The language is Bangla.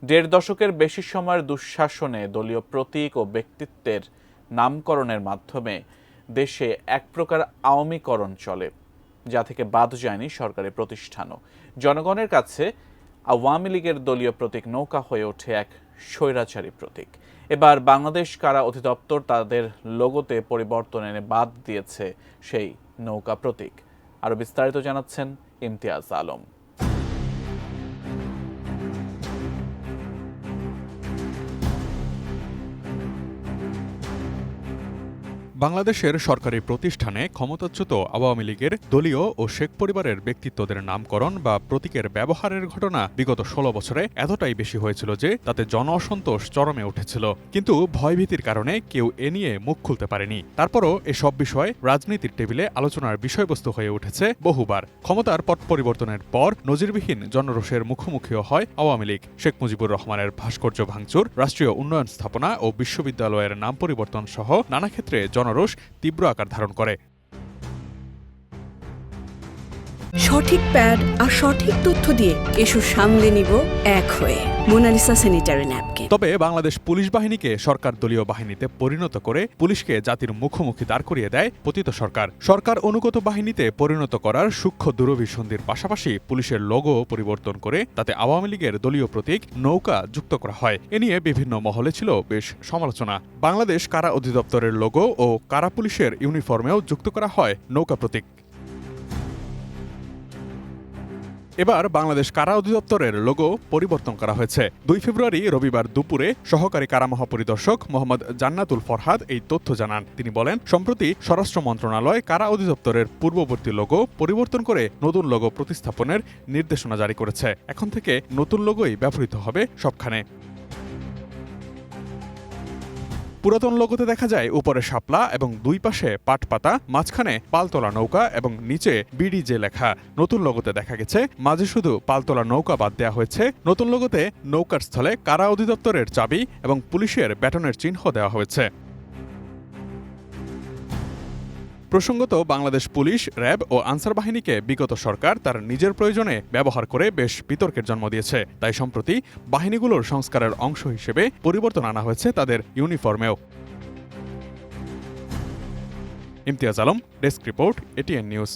দেড় দশকের বেশি সময়ের দুঃশাসনে দলীয় প্রতীক ও ব্যক্তিত্বের নামকরণের মাধ্যমে দেশে এক প্রকার আওয়ামীকরণ চলে, যা থেকে বাদ যায়নি সরকারি প্রতিষ্ঠানও। জনগণের কাছে আওয়ামী লীগের দলীয় প্রতীক নৌকা হয়ে ওঠে এক স্বৈরাচারী প্রতীক। এবার বাংলাদেশ কারা অধিদপ্তর তাদের লোগোতে পরিবর্তন এনে বাদ দিয়েছে সেই নৌকা প্রতীক। আরো বিস্তারিত জানাচ্ছেন ইমতিয়াজ আলম। বাংলাদেশের সরকারি প্রতিষ্ঠানে ক্ষমতাচ্যুত আওয়ামী লীগের দলীয় ও শেখ পরিবারের ব্যক্তিত্বদের নামকরণ বা প্রতীকের ব্যবহারের ঘটনা বিগত ১৬ বছরে এতটাই বেশি হয়েছিল যে তাতে জন অসন্তোষ চরমে উঠেছিল। কিন্তু ভয়ভীতির কারণে কেউ এ নিয়ে মুখ খুলতে পারেনি। তারপরও এসব বিষয় রাজনীতির টেবিলে আলোচনার বিষয়বস্তু হয়ে উঠেছে বহুবার। ক্ষমতার পট পরিবর্তনের পর নজিরবিহীন জনরোষের মুখোমুখিও হয় আওয়ামী লীগ। শেখ মুজিবুর রহমানের ভাস্কর্য ভাঙচুর, রাষ্ট্রীয় উন্নয়ন স্থাপনা ও বিশ্ববিদ্যালয়ের নাম পরিবর্তন সহ নানা ক্ষেত্রে জনরোষ তীব্র আকার ধারণ করে। সঠিক প্যাড আর সঠিক তথ্য দিয়ে এসব সামলে নিব এক হয়ে মোনালিসা স্যানিটারি ন্যাপকিন। তবে বাংলাদেশ পুলিশ বাহিনীকে সরকার দলীয় বাহিনীতে পরিণত করে পুলিশকে জাতির মুখোমুখি দাঁড় করিয়ে দেয় পতিত সরকার। সরকার অনুগত বাহিনীতে পরিণত করার সূক্ষ্ম দূরভিসন্ধির পাশাপাশি পুলিশের লোগো পরিবর্তন করে তাতে আওয়ামী লীগের দলীয় প্রতীক নৌকা যুক্ত করা হয়। এ নিয়ে বিভিন্ন মহলে ছিল বেশ সমালোচনা। বাংলাদেশ কারা অধিদপ্তরের লোগো ও কারা পুলিশের ইউনিফর্মেও যুক্ত করা হয় নৌকা প্রতীক। এবার বাংলাদেশ কারা অধিদপ্তরের লোগো পরিবর্তন করা হয়েছে। ২ ফেব্রুয়ারি রবিবার দুপুরে সহকারী কারা মহাপরিদর্শক মোহাম্মদ জান্নাতুল ফরহাদ এই তথ্য জানান। তিনি বলেন, সম্প্রতি স্বরাষ্ট্র মন্ত্রণালয় কারা অধিদপ্তরের পূর্ববর্তী লোগো পরিবর্তন করে নতুন লোগো প্রতিস্থাপনের নির্দেশনা জারি করেছে। এখন থেকে নতুন লোগোই ব্যবহৃত হবে সবখানে। পুরাতন লোগোতে দেখা যায় উপরে শাপলা এবং দুই পাশে পাট পাতা, মাঝখানে পালতোলা নৌকা এবং নিচে বিডিজে লেখা। নতুন লোগোতে দেখা গেছে মাঝে শুধু পালতোলা নৌকা বাদ দেওয়া হয়েছে। নতুন লোগোতে নৌকার স্থলে কারা অধিদপ্তরের চাবি এবং পুলিশের ব্যাটনের চিহ্ন দেওয়া হয়েছে। প্রসঙ্গত, বাংলাদেশ পুলিশ, র্যাব ও আনসার বাহিনীকে বিগত সরকার তার নিজের প্রয়োজনে ব্যবহার করে বেশ বিতর্কের জন্ম দিয়েছে। তাই সম্প্রতি বাহিনীগুলোর সংস্কারের অংশ হিসেবে পরিবর্তন আনা হয়েছে তাদের ইউনিফর্মেও। Imtiaz Alam, desk report, ATN news.